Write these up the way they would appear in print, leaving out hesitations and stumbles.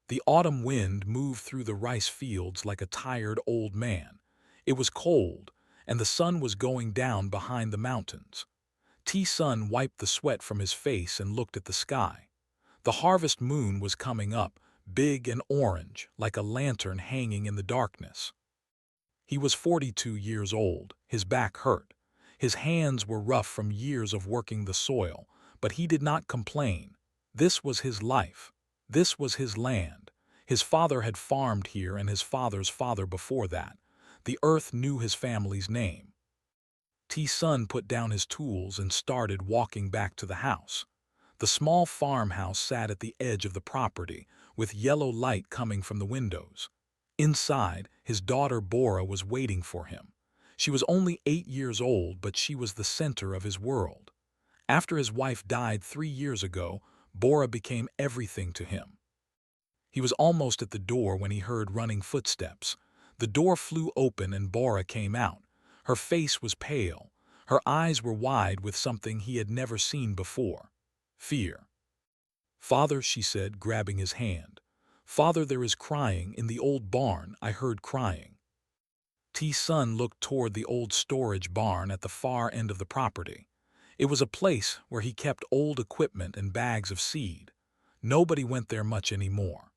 The autumn wind moved through the rice fields like a tired old man. It was cold, and the sun was going down behind the mountains. T-Sun wiped the sweat from his face and looked at the sky. The harvest moon was coming up, big and orange, like a lantern hanging in the darkness. He was 42 years old, his back hurt. His hands were rough from years of working the soil, but he did not complain. This was his life. This was his land. His father had farmed here and his father's father before that. The earth knew his family's name. T-Sun put down his tools and started walking back to the house. The small farmhouse sat at the edge of the property, with yellow light coming from the windows. Inside, his daughter Bora was waiting for him. She was only 8 years old, but she was the center of his world. After his wife died 3 years ago, Bora became everything to him. He was almost at the door when he heard running footsteps. The door flew open and Bora came out. Her face was pale. Her eyes were wide with something he had never seen before. Fear. "Father," she said, grabbing his hand. "Father, there is crying in the old barn. I heard crying." T-Sun looked toward the old storage barn at the far end of the property. It was a place where he kept old equipment and bags of seed. Nobody went there much anymore.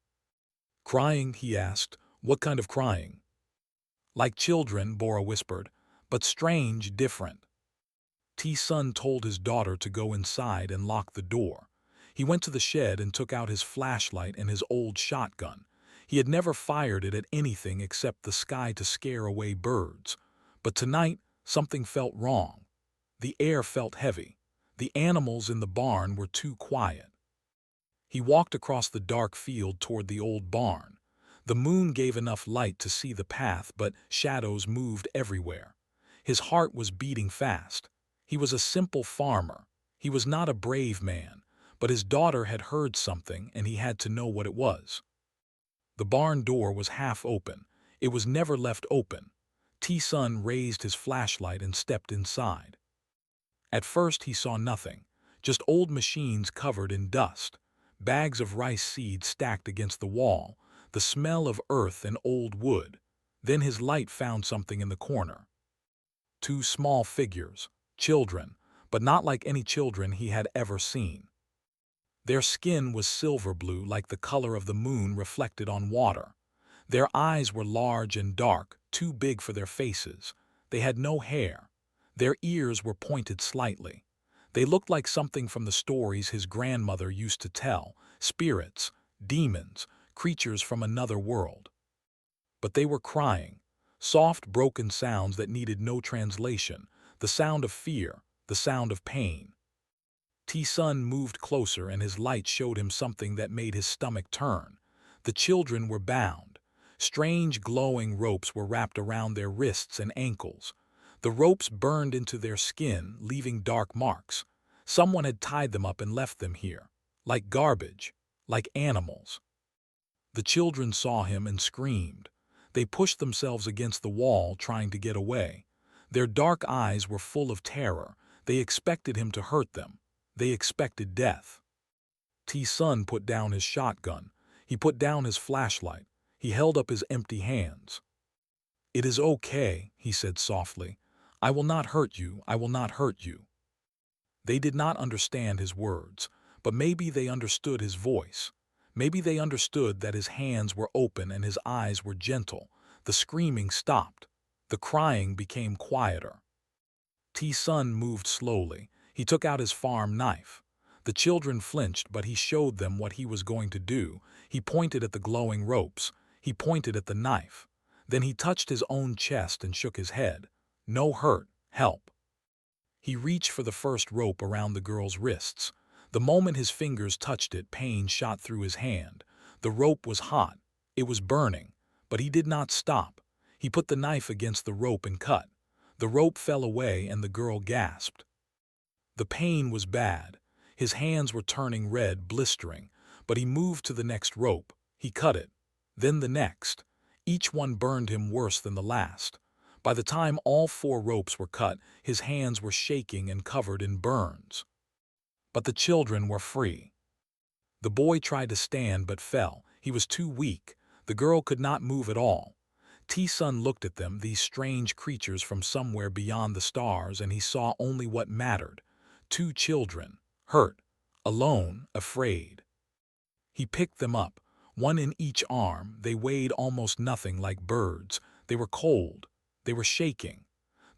"Crying?" he asked. "What kind of crying?" "Like children," Bora whispered, "but strange, different." T-Sun told his daughter to go inside and lock the door. He went to the shed and took out his flashlight and his old shotgun. He had never fired it at anything except the sky to scare away birds. But tonight, something felt wrong. The air felt heavy. The animals in the barn were too quiet. He walked across the dark field toward the old barn. The moon gave enough light to see the path, but shadows moved everywhere. His heart was beating fast. He was a simple farmer. He was not a brave man, but his daughter had heard something and he had to know what it was. The barn door was half open. It was never left open. T-Sun raised his flashlight and stepped inside. At first he saw nothing, just old machines covered in dust, bags of rice seed stacked against the wall, the smell of earth and old wood. Then his light found something in the corner. 2 small figures, children, but not like any children he had ever seen. Their skin was silver blue like the color of the moon reflected on water. Their eyes were large and dark, too big for their faces. They had no hair. Their ears were pointed slightly. They looked like something from the stories his grandmother used to tell, spirits, demons, creatures from another world. But they were crying, soft, broken sounds that needed no translation, the sound of fear, the sound of pain. T-Sun moved closer and his light showed him something that made his stomach turn. The children were bound. Strange glowing ropes were wrapped around their wrists and ankles. The ropes burned into their skin, leaving dark marks. Someone had tied them up and left them here, like garbage, like animals. The children saw him and screamed. They pushed themselves against the wall, trying to get away. Their dark eyes were full of terror. They expected him to hurt them. They expected death. T-Sun put down his shotgun. He put down his flashlight. He held up his empty hands. "It is okay," he said softly. "I will not hurt you. I will not hurt you." They did not understand his words, but maybe they understood his voice. Maybe they understood that his hands were open and his eyes were gentle. The screaming stopped. The crying became quieter. T-Sun moved slowly. He took out his farm knife. The children flinched, but he showed them what he was going to do. He pointed at the glowing ropes. He pointed at the knife. Then he touched his own chest and shook his head. "No hurt. Help." He reached for the first rope around the girl's wrists. The moment his fingers touched it, pain shot through his hand. The rope was hot. It was burning. But he did not stop. He put the knife against the rope and cut. The rope fell away and the girl gasped. The pain was bad. His hands were turning red, blistering, but he moved to the next rope. He cut it. Then the next. Each one burned him worse than the last. By the time all 4 ropes were cut, his hands were shaking and covered in burns. But the children were free. The boy tried to stand but fell. He was too weak. The girl could not move at all. T-Sun looked at them, these strange creatures from somewhere beyond the stars, and he saw only what mattered. Two children, hurt, alone, afraid. He picked them up, one in each arm. They weighed almost nothing, like birds. They were cold. They were shaking.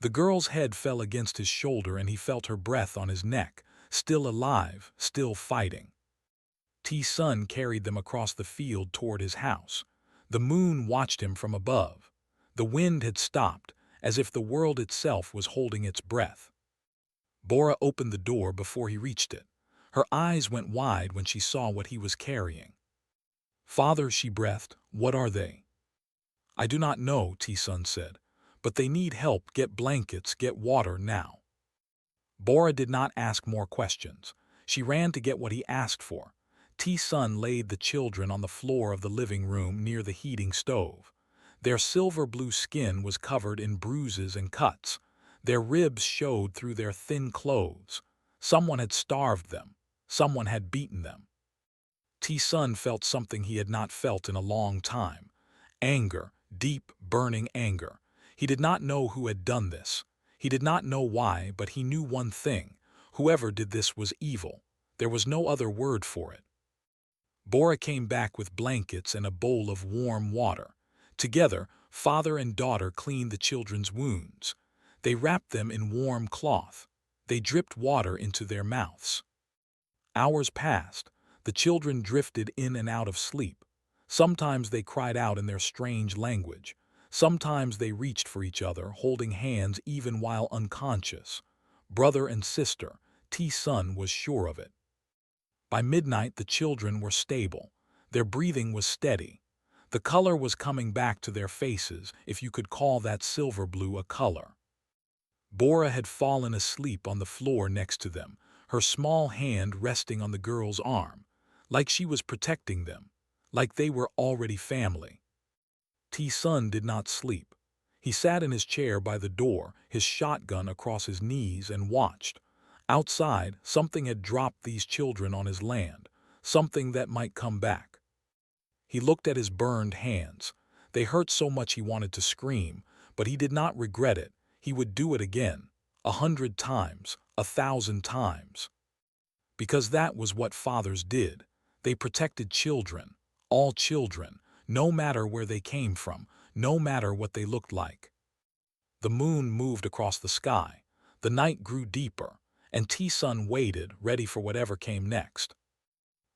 The girl's head fell against his shoulder, and he felt her breath on his neck, still alive, still fighting. T-Sun carried them across the field toward his house. The moon watched him from above. The wind had stopped, as if the world itself was holding its breath. Bora opened the door before he reached it. Her eyes went wide when she saw what he was carrying. "Father," she breathed, "what are they?" "I do not know," T-Sun said, "but they need help. Get blankets, get water now." Bora did not ask more questions. She ran to get what he asked for. T-Sun laid the children on the floor of the living room near the heating stove. Their silver-blue skin was covered in bruises and cuts. Their ribs showed through their thin clothes. Someone had starved them. Someone had beaten them. T-Sun felt something he had not felt in a long time. Anger, deep, burning anger. He did not know who had done this. He did not know why, but he knew one thing. Whoever did this was evil. There was no other word for it. Bora came back with blankets and a bowl of warm water. Together, father and daughter cleaned the children's wounds. They wrapped them in warm cloth. They dripped water into their mouths. Hours passed. The children drifted in and out of sleep. Sometimes they cried out in their strange language. Sometimes they reached for each other, holding hands even while unconscious. Brother and sister, T-Sun was sure of it. By midnight, the children were stable. Their breathing was steady. The color was coming back to their faces, if you could call that silver blue a color. Bora had fallen asleep on the floor next to them, her small hand resting on the girl's arm, like she was protecting them, like they were already family. T-Sun did not sleep. He sat in his chair by the door, his shotgun across his knees, and watched. Outside, something had dropped these children on his land, something that might come back. He looked at his burned hands. They hurt so much he wanted to scream, but he did not regret it. He would do it again, 100 times, 1,000 times. Because that was what fathers did. They protected children, all children, no matter where they came from, no matter what they looked like. The moon moved across the sky. The night grew deeper, and T-Sun waited, ready for whatever came next.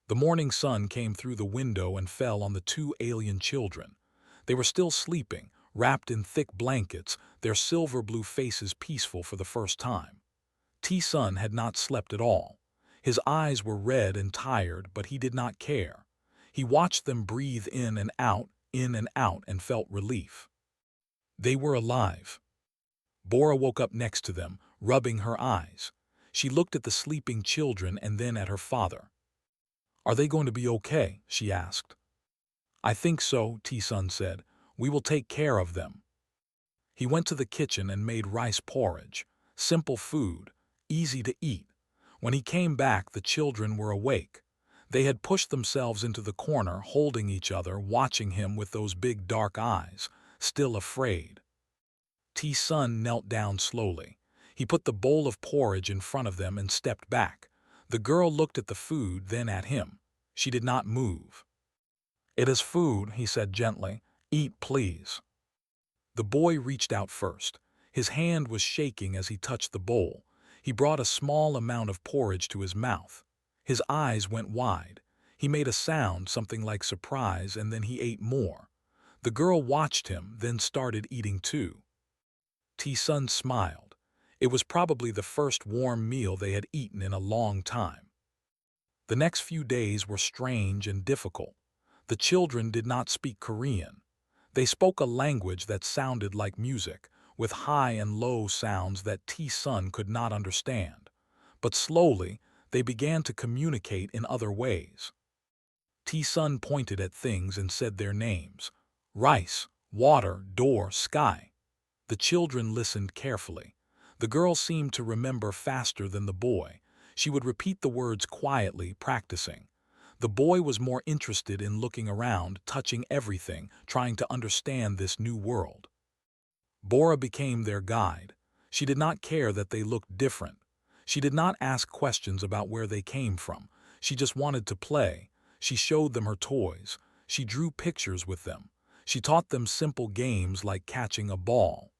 The morning sun came through the window and fell on the two alien children. They were still sleeping, wrapped in thick blankets, their silver-blue faces peaceful for the first time. T-Sun had not slept at all. His eyes were red and tired, but he did not care. He watched them breathe in and out, and felt relief. They were alive. Bora woke up next to them, rubbing her eyes. She looked at the sleeping children and then at her father. "Are they going to be okay?" she asked. "I think so," T-Sun said. "We will take care of them." He went to the kitchen and made rice porridge. Simple food, easy to eat. When he came back, the children were awake. They had pushed themselves into the corner, holding each other, watching him with those big dark eyes, still afraid. T-Sun knelt down slowly. He put the bowl of porridge in front of them and stepped back. The girl looked at the food, then at him. She did not move. "It is food," he said gently. "Eat, please." The boy reached out first. His hand was shaking as he touched the bowl. He brought a small amount of porridge to his mouth. His eyes went wide. He made a sound, something like surprise, and then he ate more. The girl watched him, then started eating too. T-Sun smiled. It was probably the first warm meal they had eaten in a long time. The next few days were strange and difficult. The children did not speak Korean. They spoke a language that sounded like music, with high and low sounds that T-Sun could not understand. But slowly, they began to communicate in other ways. T-Sun pointed at things and said their names: rice, water, door, sky. The children listened carefully. The girl seemed to remember faster than the boy. She would repeat the words quietly, practicing. The boy was more interested in looking around, touching everything, trying to understand this new world. Bora became their guide. She did not care that they looked different. She did not ask questions about where they came from. She just wanted to play. She showed them her toys. She drew pictures with them. She taught them simple games like catching a ball.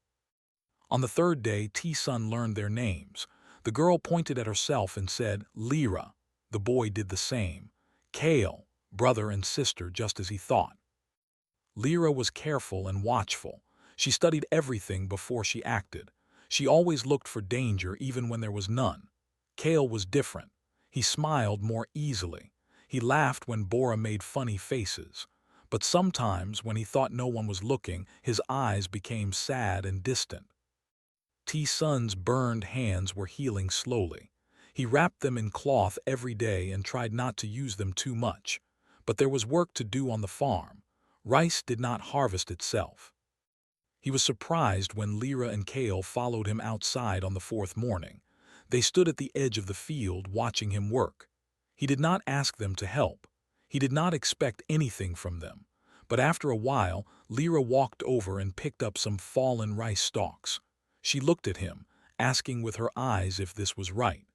On the third day, T-Sun learned their names. The girl pointed at herself and said, Lyra. The boy did the same. Kale, brother and sister, just as he thought. Lyra was careful and watchful. She studied everything before she acted. She always looked for danger even when there was none. Kale was different. He smiled more easily. He laughed when Bora made funny faces. But sometimes, when he thought no one was looking, his eyes became sad and distant. T-Sun's burned hands were healing slowly. He wrapped them in cloth every day and tried not to use them too much. But there was work to do on the farm. Rice did not harvest itself. He was surprised when Lyra and Kale followed him outside on the fourth morning. They stood at the edge of the field watching him work. He did not ask them to help. He did not expect anything from them. But after a while, Lyra walked over and picked up some fallen rice stalks. She looked at him, asking with her eyes if this was right.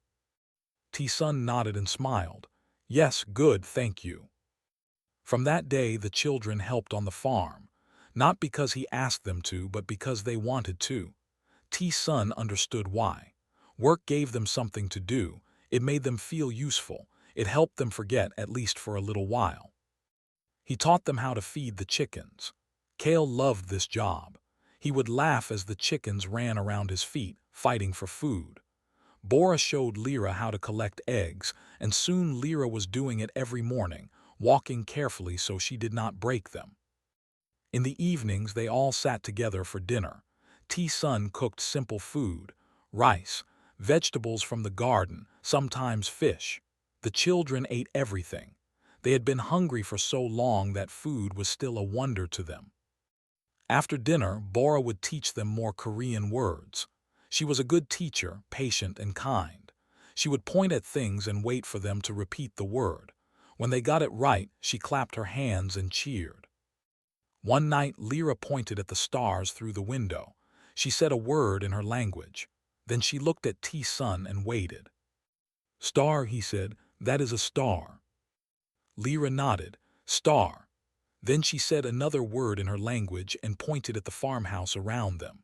T-Sun nodded and smiled. Yes, good, thank you. From that day, the children helped on the farm. Not because he asked them to, but because they wanted to. T-Sun understood why. Work gave them something to do. It made them feel useful. It helped them forget, at least for a little while. He taught them how to feed the chickens. Kale loved this job. He would laugh as the chickens ran around his feet, fighting for food. Bora showed Lyra how to collect eggs, and soon Lyra was doing it every morning, walking carefully so she did not break them. In the evenings, they all sat together for dinner. T-Sun cooked simple food, rice, vegetables from the garden, sometimes fish. The children ate everything. They had been hungry for so long that food was still a wonder to them. After dinner, Bora would teach them more Korean words. She was a good teacher, patient and kind. She would point at things and wait for them to repeat the word. When they got it right, she clapped her hands and cheered. One night, Lyra pointed at the stars through the window. She said a word in her language. Then she looked at T-Sun and waited. Star, he said, that is a star. Lyra nodded. Star. Then she said another word in her language and pointed at the farmhouse around them.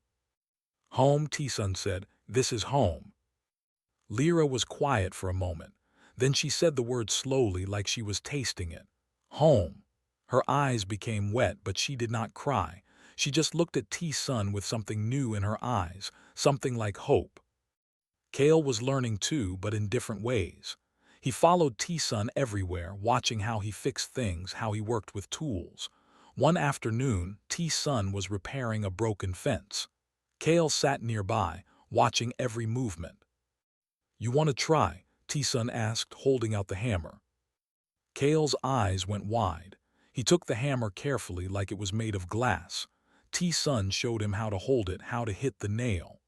Home, T-Sun said, this is home. Lyra was quiet for a moment. Then she said the word slowly like she was tasting it. Home. Her eyes became wet, but she did not cry. She just looked at T-Sun with something new in her eyes, something like hope. Kale was learning too, but in different ways. He followed T-Sun everywhere, watching how he fixed things, how he worked with tools. One afternoon, T-Sun was repairing a broken fence. Kale sat nearby, watching every movement. You want to try? T-Sun asked, holding out the hammer. Kale's eyes went wide. He took the hammer carefully like it was made of glass. T-Sun showed him how to hold it, how to hit the nail.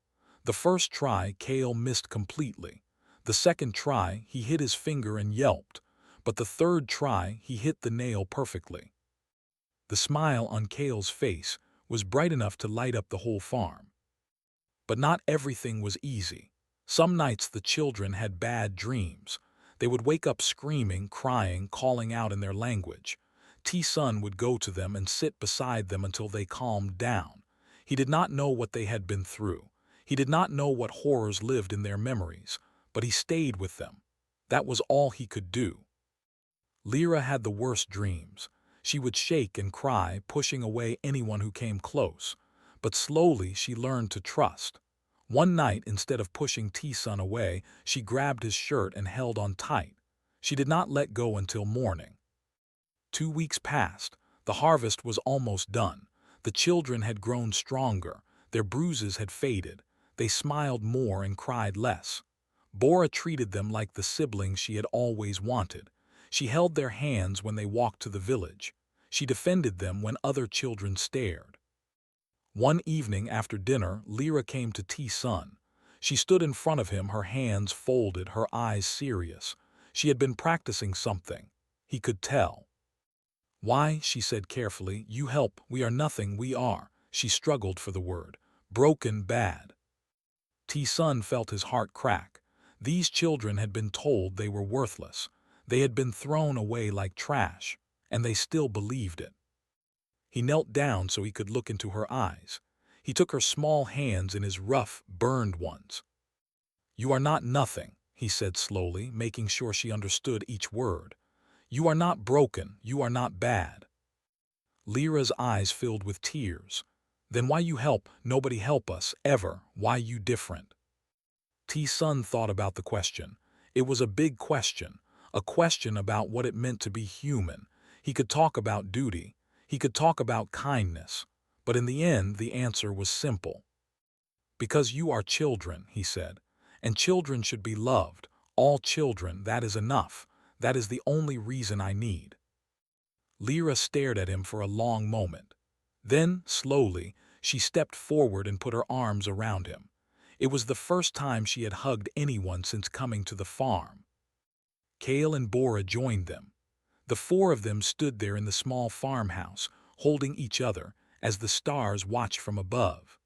The first try, Kale missed completely. The second try, he hit his finger and yelped. But the third try, he hit the nail perfectly. The smile on Kale's face was bright enough to light up the whole farm. But not everything was easy. Some nights the children had bad dreams. They would wake up screaming, crying, calling out in their language. T-Sun would go to them and sit beside them until they calmed down. He did not know what they had been through. He did not know what horrors lived in their memories, but he stayed with them. That was all he could do. Lyra had the worst dreams. She would shake and cry, pushing away anyone who came close. But slowly she learned to trust. One night, instead of pushing T-Sun away, she grabbed his shirt and held on tight. She did not let go until morning. 2 weeks passed. The harvest was almost done. The children had grown stronger. Their bruises had faded. They smiled more and cried less. Bora treated them like the siblings she had always wanted. She held their hands when they walked to the village. She defended them when other children stared. One evening after dinner, Lyra came to T-Sun. She stood in front of him, her hands folded, her eyes serious. She had been practicing something. He could tell. "Why," she said carefully, "you help, we are nothing, we are." She struggled for the word. "Broken bad." T-Sun felt his heart crack. These children had been told they were worthless. They had been thrown away like trash, and they still believed it. He knelt down so he could look into her eyes. He took her small hands in his rough, burned ones. "You are not nothing," he said slowly, making sure she understood each word. "You are not broken, you are not bad." Lyra's eyes filled with tears. "Then why you help, nobody help us, ever, why you different?" T-Sun thought about the question. It was a big question, a question about what it meant to be human. He could talk about duty, he could talk about kindness, but in the end the answer was simple. "Because you are children," he said, "and children should be loved. All children, that is enough. That is the only reason I need." Lyra stared at him for a long moment. Then, slowly, she stepped forward and put her arms around him. It was the first time she had hugged anyone since coming to the farm. Kale and Bora joined them. The four of them stood there in the small farmhouse, holding each other, as the stars watched from above.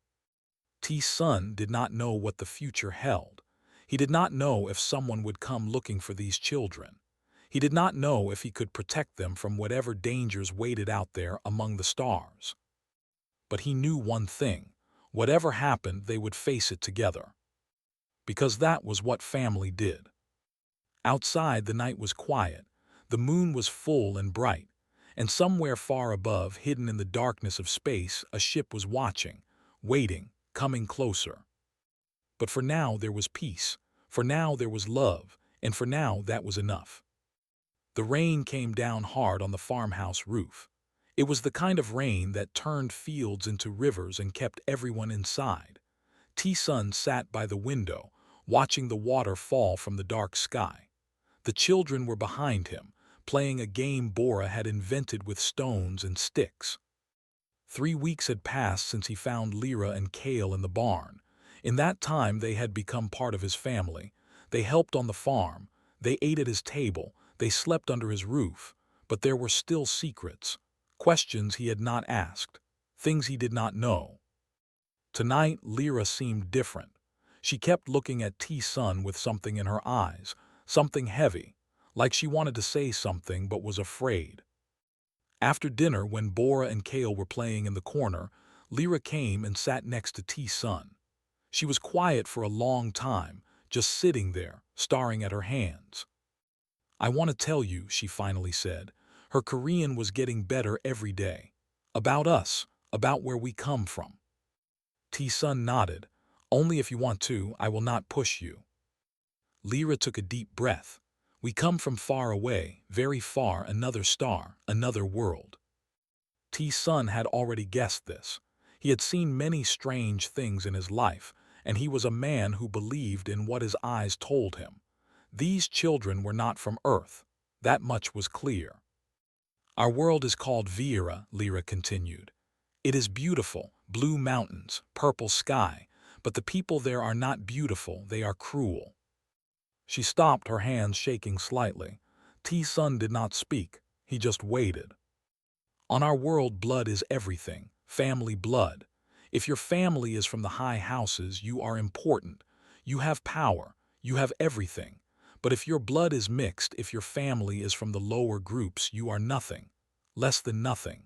T-Sun did not know what the future held. He did not know if someone would come looking for these children. He did not know if he could protect them from whatever dangers waited out there among the stars. But he knew one thing: whatever happened, they would face it together. Because that was what family did. Outside, the night was quiet. The moon was full and bright, and somewhere far above, hidden in the darkness of space, a ship was watching, waiting, coming closer. But for now there was peace, for now there was love, and for now that was enough. The rain came down hard on the farmhouse roof. It was the kind of rain that turned fields into rivers and kept everyone inside. T-Sun sat by the window, watching the water fall from the dark sky. The children were behind him, playing a game Bora had invented with stones and sticks. 3 weeks had passed since he found Lyra and Kale in the barn. In that time they had become part of his family. They helped on the farm, they ate at his table, they slept under his roof, but there were still secrets, questions he had not asked, things he did not know. Tonight, Lyra seemed different. She kept looking at T-Sun with something in her eyes, something heavy, like she wanted to say something but was afraid. After dinner, when Bora and Kale were playing in the corner, Lyra came and sat next to T-Sun. She was quiet for a long time, just sitting there, staring at her hands. "I want to tell you," she finally said. Her Korean was getting better every day. "About us, about where we come from." T-Sun nodded. "Only if you want to, I will not push you." Lyra took a deep breath. "We come from far away, very far, another star, another world." T-Sun had already guessed this. He had seen many strange things in his life, and he was a man who believed in what his eyes told him. These children were not from Earth. That much was clear. "Our world is called Viera," Lyra continued. "It is beautiful, blue mountains, purple sky, but the people there are not beautiful, they are cruel." She stopped, her hands shaking slightly. T-Sun did not speak, he just waited. "On our world, blood is everything, family blood. If your family is from the high houses, you are important. You have power, you have everything. But if your blood is mixed, if your family is from the lower groups, you are nothing, less than nothing."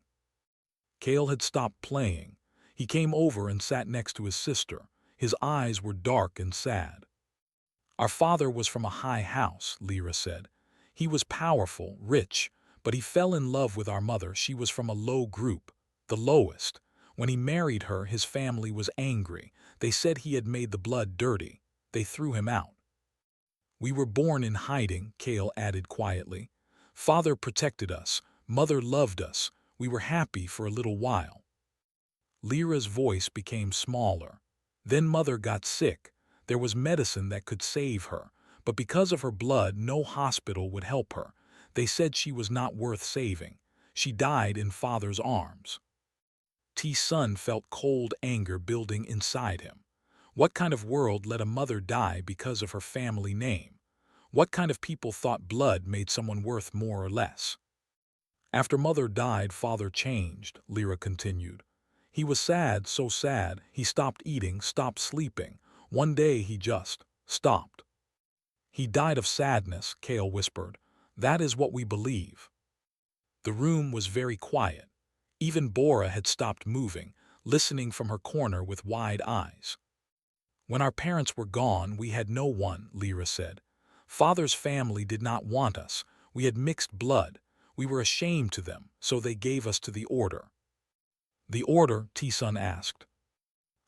Kale had stopped playing. He came over and sat next to his sister. His eyes were dark and sad. "Our father was from a high house," Lyra said. "He was powerful, rich, but he fell in love with our mother. She was from a low group, the lowest. When he married her, his family was angry. They said he had made the blood dirty. They threw him out." "We were born in hiding," Kale added quietly. "Father protected us. Mother loved us. We were happy for a little while." Lyra's voice became smaller. "Then Mother got sick. There was medicine that could save her, but because of her blood, no hospital would help her. They said she was not worth saving. She died in Father's arms." T-Sun felt cold anger building inside him. What kind of world let a mother die because of her family name? What kind of people thought blood made someone worth more or less? After Mother died, Father changed, Lyra continued. He was sad, so sad, he stopped eating, stopped sleeping. One day he just stopped. He died of sadness, Kale whispered. That is what we believe. The room was very quiet. Even Bora had stopped moving, listening from her corner with wide eyes. When our parents were gone, we had no one, Lyra said. Father's family did not want us. We had mixed blood. We were ashamed to them, so they gave us to the Order. The Order? T-Sun asked.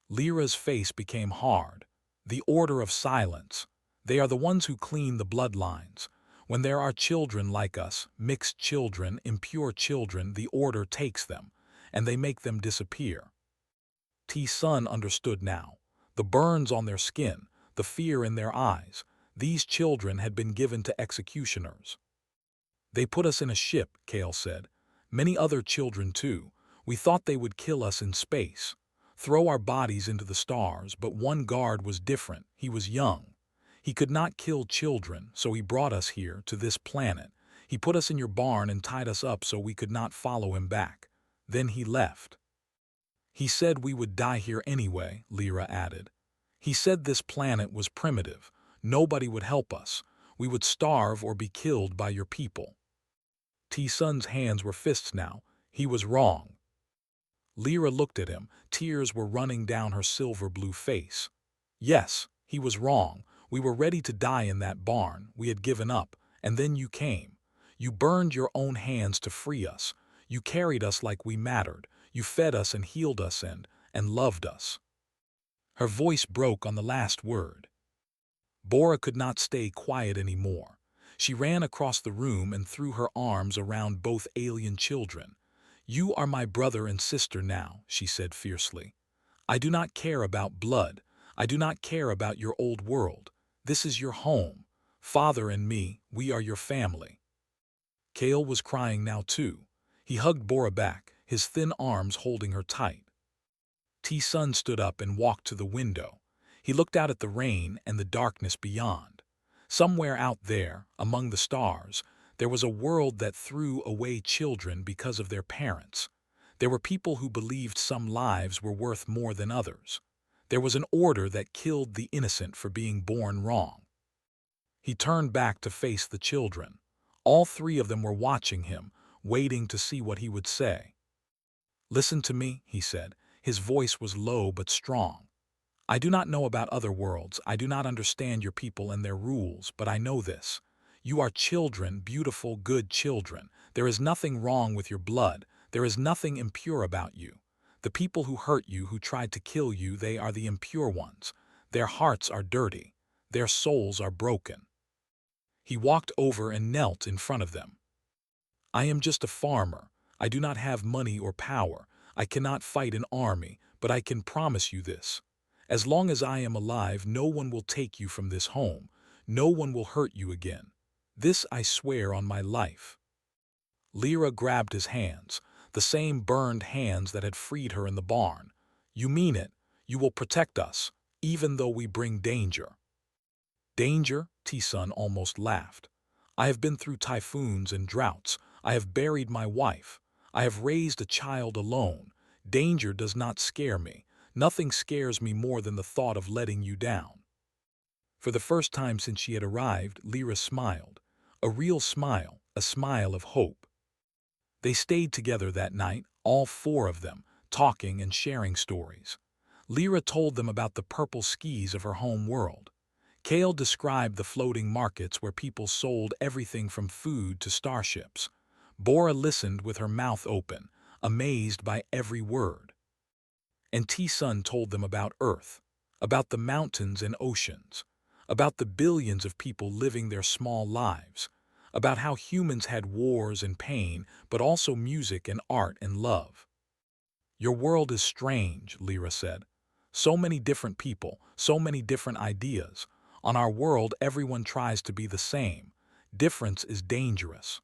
Lyra's face became hard. The Order of Silence. They are the ones who clean the bloodlines. When there are children like us, mixed children, impure children, the Order takes them, and they make them disappear. T-Sun understood now. The burns on their skin, the fear in their eyes. These children had been given to executioners. They put us in a ship, Kale said. Many other children too. We thought they would kill us in space, throw our bodies into the stars, but one guard was different. He was young. He could not kill children, so he brought us here, to this planet. He put us in your barn and tied us up so we could not follow him back. Then he left. He said we would die here anyway, Lyra added. He said this planet was primitive. Nobody would help us. We would starve or be killed by your people. T-Sun's hands were fists now. He was wrong. Lyra looked at him. Tears were running down her silver-blue face. Yes, he was wrong. We were ready to die in that barn. We had given up. And then you came. You burned your own hands to free us. You carried us like we mattered. You fed us and healed us and loved us. Her voice broke on the last word. Bora could not stay quiet anymore. She ran across the room and threw her arms around both alien children. You are my brother and sister now, she said fiercely. I do not care about blood. I do not care about your old world. This is your home. Father and me, we are your family. Kale was crying now too. He hugged Bora back, his thin arms holding her tight. T-Sun stood up and walked to the window. He looked out at the rain and the darkness beyond. Somewhere out there, among the stars, there was a world that threw away children because of their parents. There were people who believed some lives were worth more than others. There was an order that killed the innocent for being born wrong. He turned back to face the children. All three of them were watching him, waiting to see what he would say. Listen to me, he said. His voice was low but strong. I do not know about other worlds. I do not understand your people and their rules, but I know this. You are children, beautiful, good children. There is nothing wrong with your blood. There is nothing impure about you. The people who hurt you, who tried to kill you, they are the impure ones. Their hearts are dirty. Their souls are broken. He walked over and knelt in front of them. I am just a farmer. I do not have money or power. I cannot fight an army, but I can promise you this. As long as I am alive, no one will take you from this home. No one will hurt you again. This I swear on my life. Lyra grabbed his hands, the same burned hands that had freed her in the barn. You mean it. You will protect us, even though we bring danger. Danger? T-Sun almost laughed. I have been through typhoons and droughts. I have buried my wife. I have raised a child alone. Danger does not scare me. Nothing scares me more than the thought of letting you down. For the first time since she had arrived, Lyra smiled. A real smile, a smile of hope. They stayed together that night, all four of them, talking and sharing stories. Lyra told them about the purple skis of her home world. Kale described the floating markets where people sold everything from food to starships. Bora listened with her mouth open, amazed by every word. And T-Sun told them about Earth, about the mountains and oceans, about the billions of people living their small lives, about how humans had wars and pain, but also music and art and love. Your world is strange, Lyra said. So many different people, so many different ideas. On our world, everyone tries to be the same. Difference is dangerous.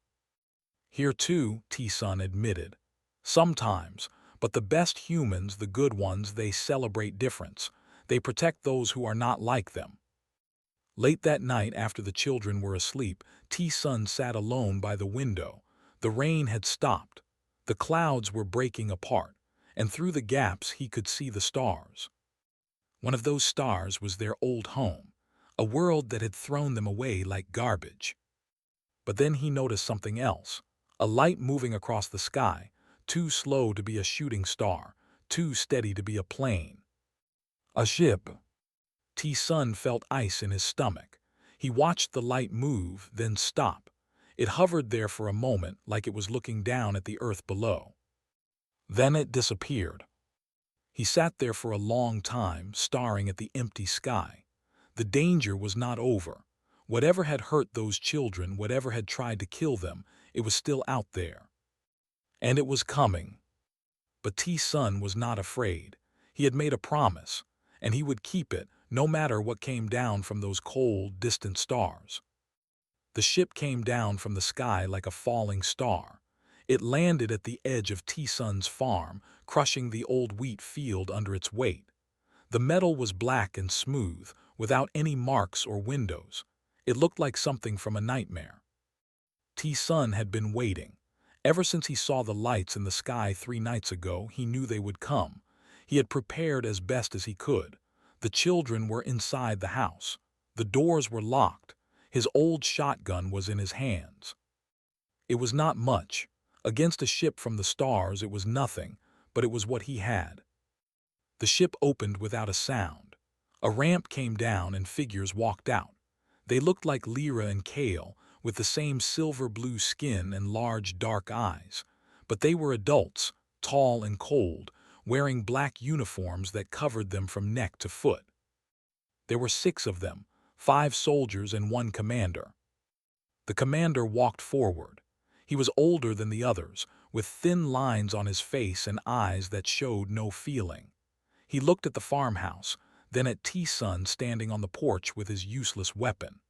Here too, T-Sun admitted. Sometimes, but the best humans, the good ones, they celebrate difference. They protect those who are not like them. Late that night, after the children were asleep, T-Sun sat alone by the window. The rain had stopped. The clouds were breaking apart, and through the gaps he could see the stars. One of those stars was their old home, a world that had thrown them away like garbage. But then he noticed something else, a light moving across the sky, too slow to be a shooting star, too steady to be a plane. A ship. T-Sun felt ice in his stomach. He watched the light move, then stop. It hovered there for a moment like it was looking down at the earth below. Then it disappeared. He sat there for a long time, staring at the empty sky. The danger was not over. Whatever had hurt those children, whatever had tried to kill them, it was still out there. And it was coming. But T-Sun was not afraid. He had made a promise, and he would keep it, no matter what came down from those cold, distant stars. The ship came down from the sky like a falling star. It landed at the edge of T-Sun's farm, crushing the old wheat field under its weight. The metal was black and smooth, without any marks or windows. It looked like something from a nightmare. T-Sun had been waiting. Ever since he saw the lights in the sky 3 nights ago, he knew they would come. He had prepared as best as he could. The children were inside the house. The doors were locked. His old shotgun was in his hands. It was not much. Against a ship from the stars, it was nothing, but it was what he had. The ship opened without a sound. A ramp came down and figures walked out. They looked like Lyra and Kale, with the same silver-blue skin and large dark eyes. But they were adults, tall and cold, wearing black uniforms that covered them from neck to foot. There were 6 of them, 5 soldiers and 1 commander. The commander walked forward. He was older than the others, with thin lines on his face and eyes that showed no feeling. He looked at the farmhouse, then at T-Sun standing on the porch with his useless weapon.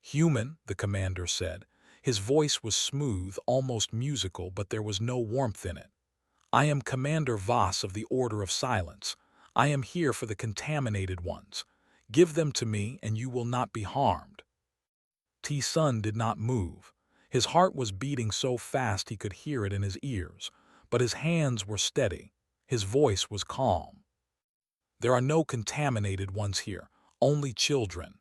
"Human," the commander said. His voice was smooth, almost musical, but there was no warmth in it. "I am Commander Voss of the Order of Silence. I am here for the contaminated ones. Give them to me and you will not be harmed." T-Sun did not move. His heart was beating so fast he could hear it in his ears, but his hands were steady. His voice was calm. "There are no contaminated ones here, only children."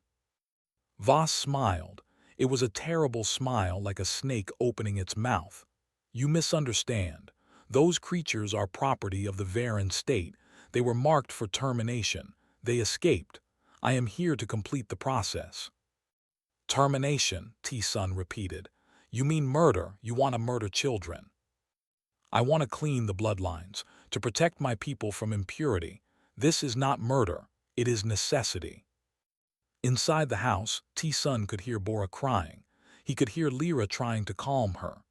Voss smiled. It was a terrible smile, like a snake opening its mouth. "You misunderstand. Those creatures are property of the Varan state. They were marked for termination. They escaped. I am here to complete the process." "Termination," T-Sun repeated. "You mean murder. You want to murder children." "I want to clean the bloodlines, to protect my people from impurity. This is not murder. It is necessity." Inside the house, T-Sun could hear Bora crying. He could hear Lyra trying to calm her.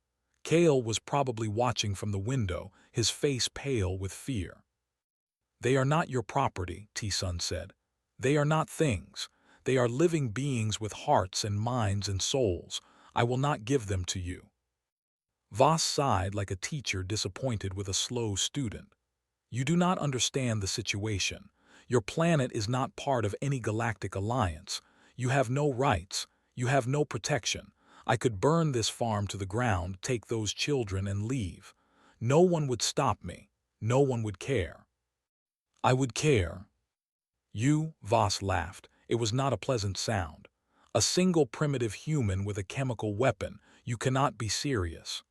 Kale was probably watching from the window, his face pale with fear. "They are not your property," T-Sun said. "They are not things. They are living beings with hearts and minds and souls. I will not give them to you." Voss sighed like a teacher disappointed with a slow student. "You do not understand the situation. Your planet is not part of any galactic alliance. You have no rights. You have no protection. I could burn this farm to the ground, take those children, and leave. No one would stop me. No one would care." "I would care." "You," Voss laughed. It was not a pleasant sound. "A single primitive human with a chemical weapon. You cannot be serious."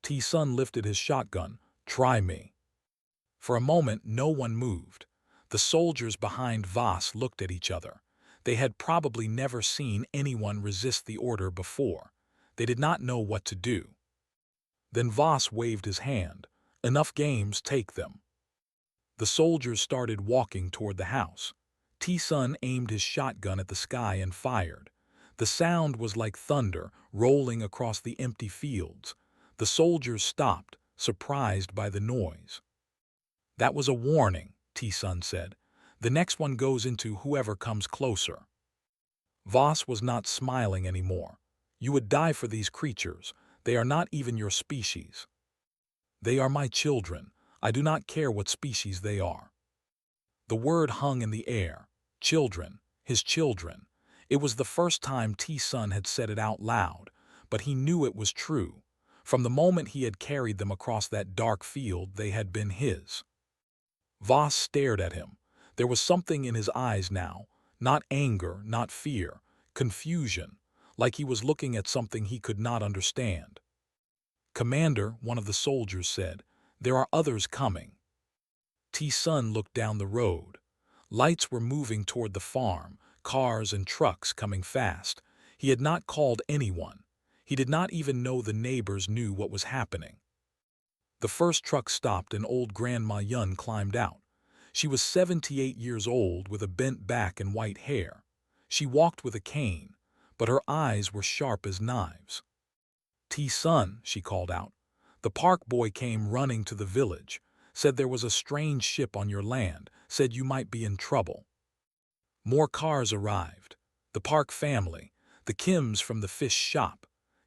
T-Sun lifted his shotgun. "Try me." For a moment, no one moved. The soldiers behind Voss looked at each other. They had probably never seen anyone resist the order before. They did not know what to do. Then Voss waved his hand. "Enough games, take them." The soldiers started walking toward the house. T-Sun aimed his shotgun at the sky and fired. The sound was like thunder rolling across the empty fields. The soldiers stopped, surprised by the noise. "That was a warning," T-Sun said. "The next one goes into whoever comes closer." Voss was not smiling anymore. "You would die for these creatures. They are not even your species." "They are my children. I do not care what species they are." The word hung in the air. Children, his children. It was the first time T-Sun had said it out loud, but he knew it was true. From the moment he had carried them across that dark field, they had been his. Voss stared at him. There was something in his eyes now, not anger, not fear, confusion, like he was looking at something he could not understand. "Commander," one of the soldiers said, "there are others coming." T-Sun looked down the road. Lights were moving toward the farm, cars and trucks coming fast. He had not called anyone. He did not even know the neighbors knew what was happening. The first truck stopped and old Grandma Yun climbed out. She was 78 years old with a bent back and white hair. She walked with a cane, but her eyes were sharp as knives. "T-Sun," she called out. "The park boy came running to the village, said there was a strange ship on your land, said you might be in trouble." More cars arrived. The Park family, the Kims from the fish shop,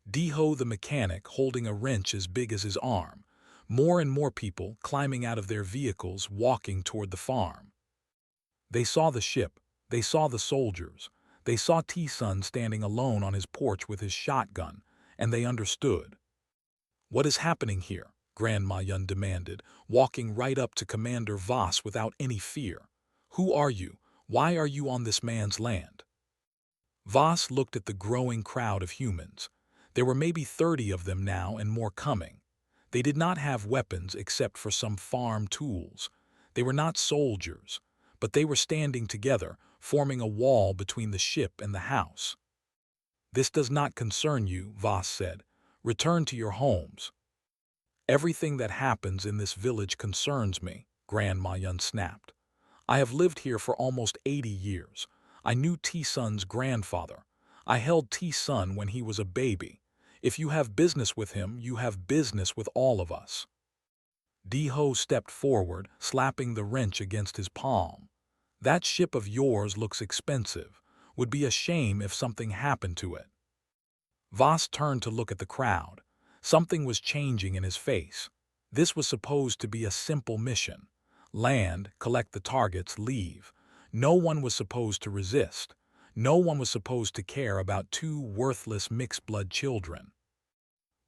Deho the mechanic holding a wrench as big as his arm, more and more people climbing out of their vehicles walking toward the farm. They saw the ship, they saw the soldiers, they saw T-Sun standing alone on his porch with his shotgun, and they understood. "What is happening here?" Grandma Yun demanded, walking right up to Commander Voss without any fear. "Who are you? Why are you on this man's land?" Voss looked at the growing crowd of humans. There were maybe 30 of them now and more coming. They did not have weapons except for some farm tools. They were not soldiers, but they were standing together, forming a wall between the ship and the house. "This does not concern you," Voss said. "Return to your homes." "Everything that happens in this village concerns me," Grandma Yun snapped. "I have lived here for almost 80 years. I knew T-Sun's grandfather. I held T-Sun when he was a baby. If you have business with him, you have business with all of us." Deho stepped forward, slapping the wrench against his palm. "That ship of yours looks expensive. Would be a shame if something happened to it." Voss turned to look at the crowd. Something was changing in his face. This was supposed to be a simple mission. Land, collect the targets, leave. No one was supposed to resist. No one was supposed to care about two worthless mixed-blood children.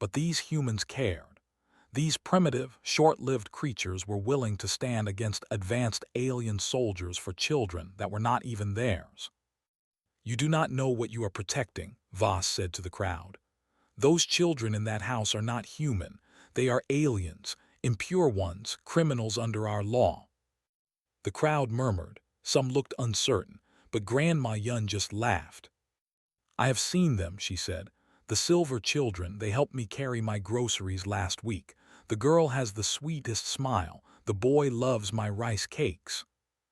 But these humans cared. These primitive, short-lived creatures were willing to stand against advanced alien soldiers for children that were not even theirs. "You do not know what you are protecting," Voss said to the crowd. "Those children in that house are not human. They are aliens, impure ones, criminals under our law." The crowd murmured. Some looked uncertain, but Grandma Yun just laughed. "I have seen them," she said. "The silver children, they helped me carry my groceries last week. The girl has the sweetest smile. The boy loves my rice cakes."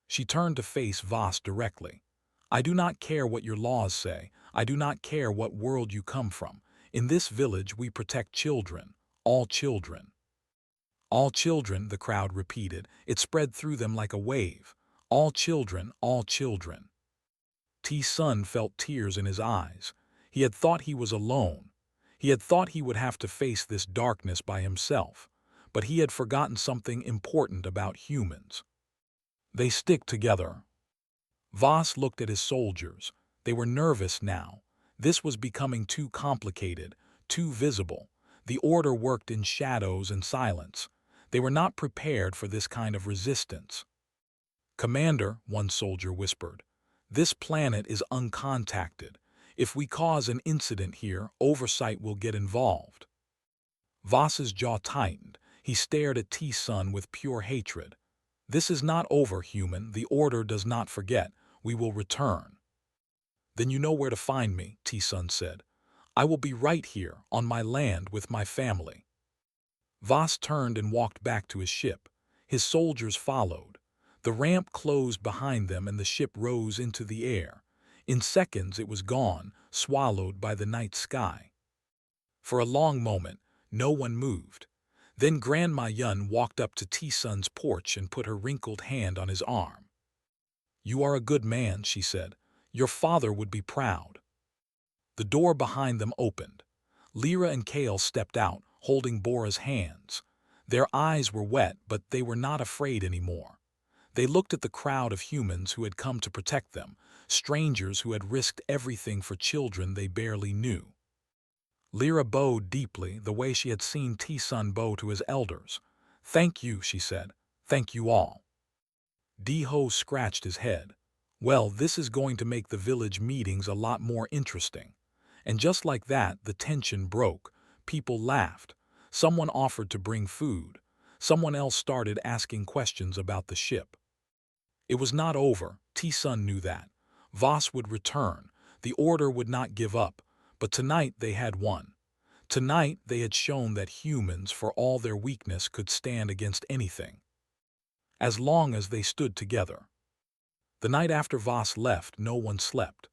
She turned to face Voss directly. "I do not care what your laws say. I do not care what world you come from. In this village we protect children, all children." "All children," the crowd repeated. It spread through them like a wave. "All children, all children." T-Sun felt tears in his eyes. He had thought he was alone. He had thought he would have to face this darkness by himself. But he had forgotten something important about humans. They stick together. Voss looked at his soldiers. They were nervous now. This was becoming too complicated, too visible. The order worked in shadows and silence. They were not prepared for this kind of resistance. "Commander," one soldier whispered, "this planet is uncontacted. If we cause an incident here, oversight will get involved." Voss's jaw tightened. He stared at T-Sun with pure hatred. "This is not over, human. The order does not forget. We will return." "Then you know where to find me," T-Sun said. "I will be right here, on my land, with my family." Voss turned and walked back to his ship. His soldiers followed. The ramp closed behind them and the ship rose into the air. In seconds it was gone, swallowed by the night sky. For a long moment, no one moved. Then Grandma Yun walked up to T-Sun's porch and put her wrinkled hand on his arm. "You are a good man," she said. "Your father would be proud." The door behind them opened. Lyra and Kale stepped out, holding Bora's hands. Their eyes were wet, but they were not afraid anymore. They looked at the crowd of humans who had come to protect them, strangers who had risked everything for children they barely knew. Lyra bowed deeply, the way she had seen T-Sun bow to his elders. "Thank you," she said. "Thank you all." D-Ho scratched his head. "Well, this is going to make the village meetings a lot more interesting." And just like that, the tension broke. People laughed. Someone offered to bring food. Someone else started asking questions about the ship. It was not over. T-Sun knew that. Voss would return. The Order would not give up. But tonight they had won. Tonight they had shown that humans, for all their weakness, could stand against anything, as long as they stood together. The night after Voss left, no one slept.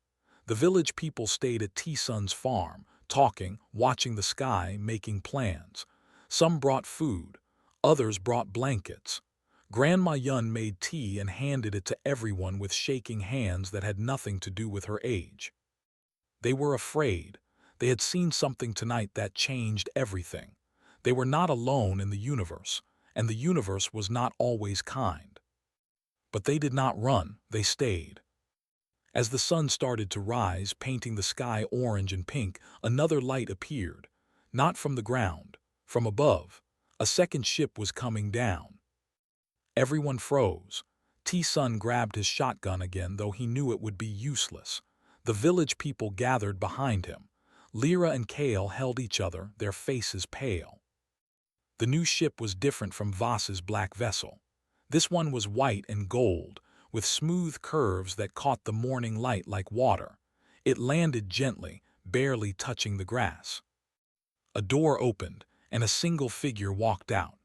The village people stayed at T-Sun's farm, talking, watching the sky, making plans. Some brought food. Others brought blankets. Grandma Yun made tea and handed it to everyone with shaking hands that had nothing to do with her age. They were afraid. They had seen something tonight that changed everything. They were not alone in the universe, and the universe was not always kind. But they did not run, they stayed. As the sun started to rise, painting the sky orange and pink, another light appeared. Not from the ground, from above. A second ship was coming down. Everyone froze. T-Sun grabbed his shotgun again, though he knew it would be useless. The village people gathered behind him. Lyra and Kale held each other, their faces pale. The new ship was different from Voss's black vessel. This one was white and gold, with smooth curves that caught the morning light like water. It landed gently, barely touching the grass. A door opened, and a single figure walked out.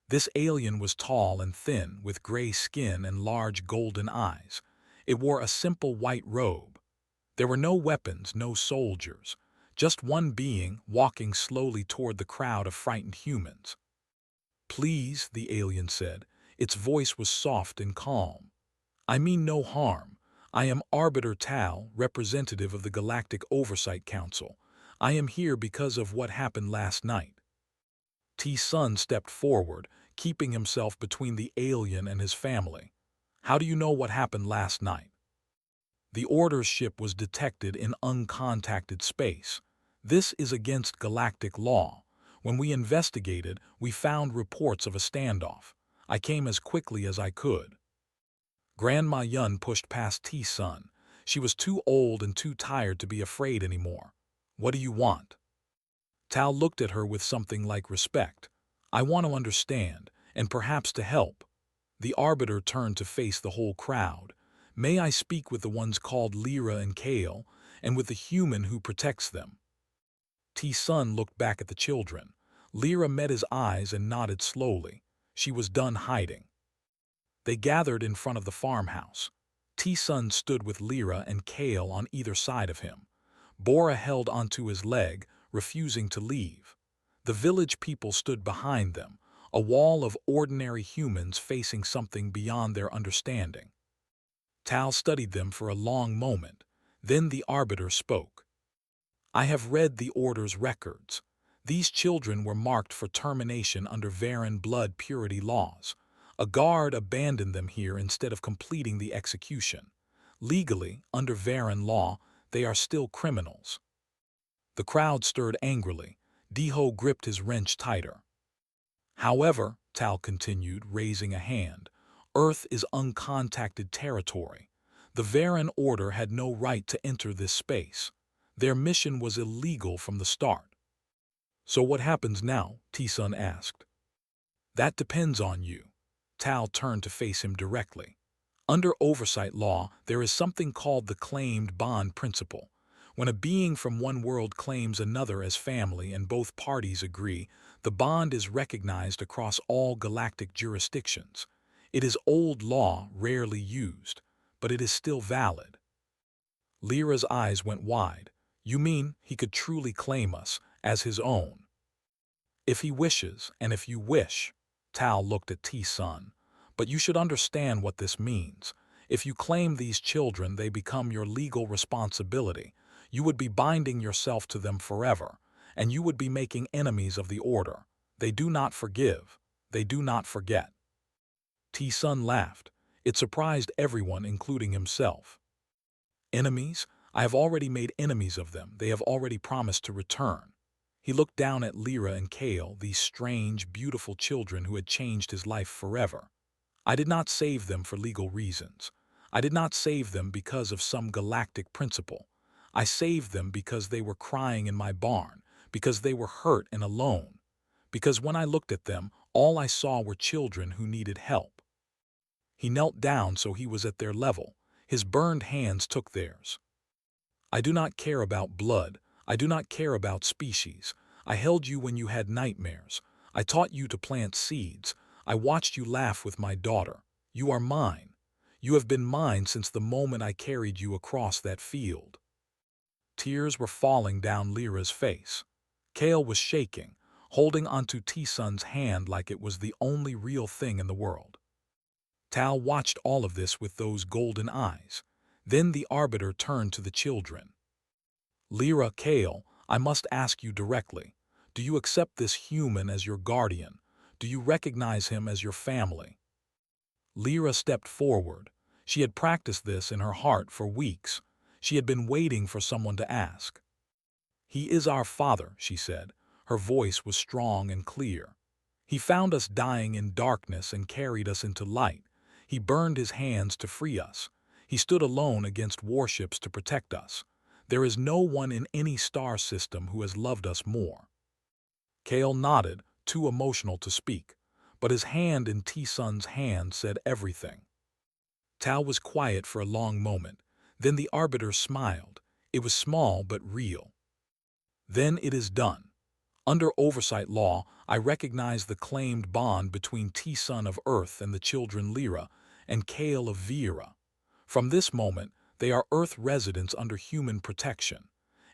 This alien was tall and thin, with gray skin and large golden eyes. It wore a simple white robe. There were no weapons, no soldiers, just one being walking slowly toward the crowd of frightened humans. "Please," the alien said. Its voice was soft and calm. "I mean no harm. I am Arbiter Tal, representative of the Galactic Oversight Council. I am here because of what happened last night." T-Sun stepped forward, keeping himself between the alien and his family. "How do you know what happened last night?" "The Order's ship was detected in uncontacted space. This is against galactic law. When we investigated, we found reports of a standoff. I came as quickly as I could." Grandma Yun pushed past T-Sun. She was too old and too tired to be afraid anymore. "What do you want?" Tal looked at her with something like respect. "I want to understand, and perhaps to help." The Arbiter turned to face the whole crowd. "May I speak with the ones called Lyra and Kale, and with the human who protects them?" T-Sun looked back at the children. Lyra met his eyes and nodded slowly. She was done hiding. They gathered in front of the farmhouse. T-Sun stood with Lyra and Kale on either side of him. Bora held onto his leg, refusing to leave. The village people stood behind them, a wall of ordinary humans facing something beyond their understanding. Tal studied them for a long moment. Then the Arbiter spoke. "I have read the Order's records. These children were marked for termination under Varan blood purity laws. A guard abandoned them here instead of completing the execution. Legally, under Varan law, they are still criminals." The crowd stirred angrily. D-Ho gripped his wrench tighter. "However," Tal continued, raising a hand, "Earth is uncontacted territory. The Varan Order had no right to enter this space. Their mission was illegal from the start." "So what happens now?" T-Sun asked. "That depends on you." Tal turned to face him directly. "Under oversight law, there is something called the claimed bond principle. When a being from one world claims another as family and both parties agree, the bond is recognized across all galactic jurisdictions. It is old law, rarely used, but it is still valid." Lyra's eyes went wide. "You mean he could truly claim us as his own?" "If he wishes, and if you wish." Tal looked at T-Sun. "But you should understand what this means. If you claim these children, they become your legal responsibility. You would be binding yourself to them forever, and you would be making enemies of the Order. They do not forgive. They do not forget." T-Sun laughed. It surprised everyone, including himself. Enemies? I have already made enemies of them. They have already promised to return. He looked down at Lyra and Kale, these strange, beautiful children who had changed his life forever. I did not save them for legal reasons. I did not save them because of some galactic principle. I saved them because they were crying in my barn, because they were hurt and alone. Because when I looked at them, all I saw were children who needed help. He knelt down so he was at their level. His burned hands took theirs. I do not care about blood. I do not care about species. I held you when you had nightmares. I taught you to plant seeds. I watched you laugh with my daughter. You are mine. You have been mine since the moment I carried you across that field. Tears were falling down Lyra's face. Kale was shaking, holding onto T-Sun's hand like it was the only real thing in the world. Tal watched all of this with those golden eyes. Then the Arbiter turned to the children. Lyra, Kale, I must ask you directly. Do you accept this human as your guardian? Do you recognize him as your family? Lyra stepped forward. She had practiced this in her heart for weeks. She had been waiting for someone to ask. He is our father, she said. Her voice was strong and clear. He found us dying in darkness and carried us into light. He burned his hands to free us. He stood alone against warships to protect us. There is no one in any star system who has loved us more. Kale nodded, too emotional to speak, but his hand in T-Sun's hand said everything. Tal was quiet for a long moment. Then the Arbiter smiled. It was small but real. Then it is done. Under oversight law, I recognize the claimed bond between T-Sun of Earth and the children Lyra and Kale of Viera. From this moment, they are Earth residents under human protection.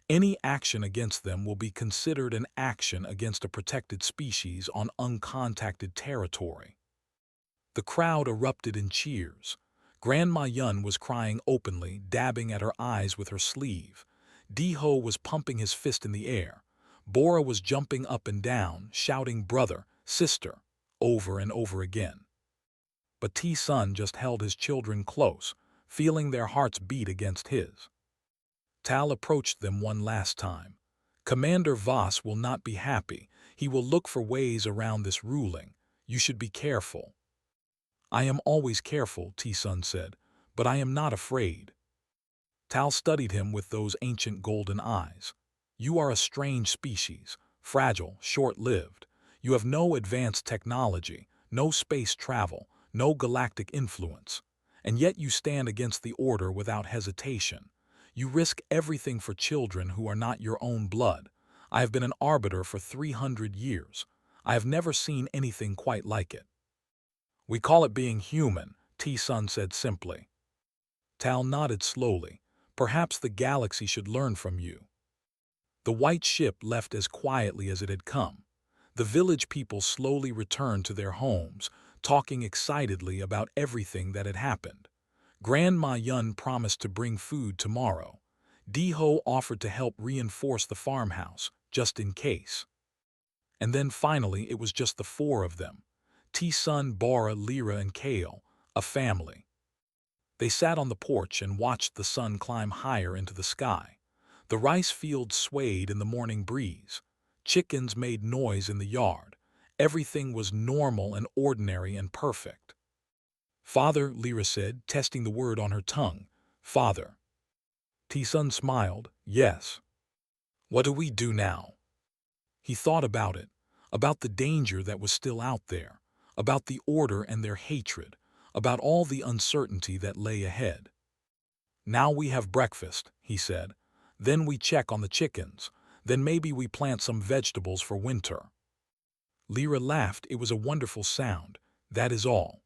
Any action against them will be considered an action against a protected species on uncontacted territory. The crowd erupted in cheers. Grandma Yun was crying openly, dabbing at her eyes with her sleeve. Di-Ho was pumping his fist in the air. Bora was jumping up and down, shouting brother, sister, over and over again. But T-Sun just held his children close, feeling their hearts beat against his. Tal approached them one last time. Commander Voss will not be happy. He will look for ways around this ruling. You should be careful. I am always careful, T-Sun said, but I am not afraid. Tal studied him with those ancient golden eyes. You are a strange species, fragile, short-lived. You have no advanced technology, no space travel, no galactic influence. And yet you stand against the order without hesitation. You risk everything for children who are not your own blood. I have been an arbiter for 300 years. I have never seen anything quite like it. We call it being human, T-Sun said simply. Tal nodded slowly. Perhaps the galaxy should learn from you. The white ship left as quietly as it had come. The village people slowly returned to their homes, talking excitedly about everything that had happened. Grandma Yun promised to bring food tomorrow. Di-Ho offered to help reinforce the farmhouse, just in case. And then finally it was just the four of them. T-Sun, Bora, Lyra, and Kale, a family. They sat on the porch and watched the sun climb higher into the sky. The rice fields swayed in the morning breeze. Chickens made noise in the yard. Everything was normal and ordinary and perfect. Father, Lyra said, testing the word on her tongue. Father. T-Sun smiled. Yes. What do we do now? He thought about it, about the danger that was still out there, about the order and their hatred, about all the uncertainty that lay ahead. Now we have breakfast, he said. Then we check on the chickens. Then maybe we plant some vegetables for winter. Lyra laughed. It was a wonderful sound. That is all.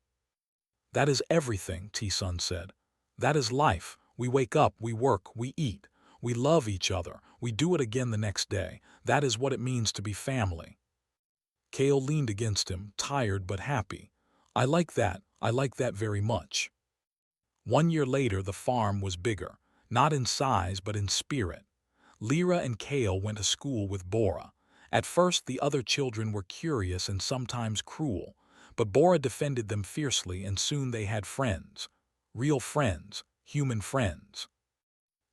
That is everything, T-Sun said. That is life. We wake up, we work, we eat. We love each other. We do it again the next day. That is what it means to be family. Kale leaned against him, tired but happy. I like that very much. 1 year later, the farm was bigger, not in size but in spirit. Lyra and Kale went to school with Bora. At first, the other children were curious and sometimes cruel, But Bora defended them fiercely, and soon they had friends. Real friends, human friends.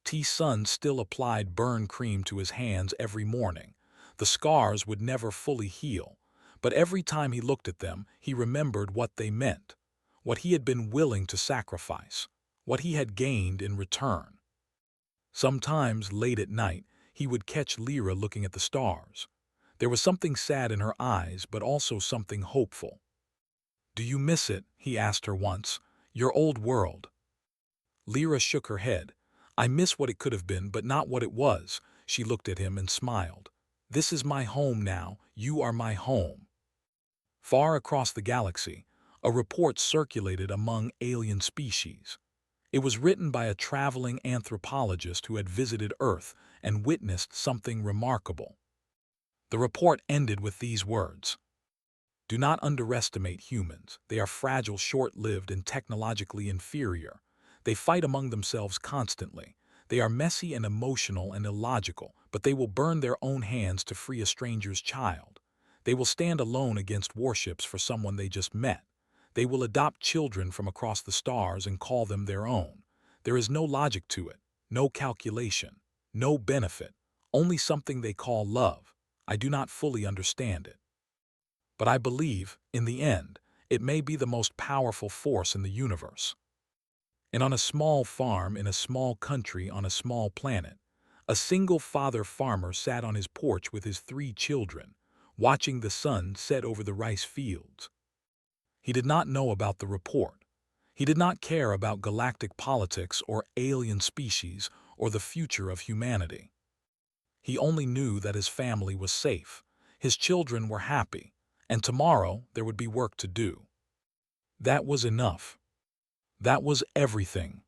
T-Sun still applied burn cream to his hands every morning. The scars would never fully heal, but every time he looked at them, he remembered what they meant, what he had been willing to sacrifice, what he had gained in return. Sometimes, late at night, he would catch Lyra looking at the stars. There was something sad in her eyes, but also something hopeful. "Do you miss it?" he asked her once. "Your old world?" Lyra shook her head. "I miss what it could have been, but not what it was." She looked at him and smiled. "This is my home now. You are my home." Far across the galaxy, a report circulated among alien species. It was written by a traveling anthropologist who had visited Earth and witnessed something remarkable. The report ended with these words: "Do not underestimate humans. They are fragile, short-lived, and technologically inferior. They fight among themselves constantly. They are messy and emotional and illogical, but they will burn their own hands to free a stranger's child. They will stand alone against warships for someone they just met. They will adopt children from across the stars and call them their own. There is no logic to it, no calculation, no benefit, only something they call love. I do not fully understand it. But I believe, in the end, it may be the most powerful force in the universe." And on a small farm in a small country on a small planet, a single father farmer sat on his porch with his 3 children, watching the sun set over the rice fields. He did not know about the report. He did not care about galactic politics or alien species or the future of humanity. He only knew that his family was safe, his children were happy, and tomorrow there would be work to do. That was enough. That was everything.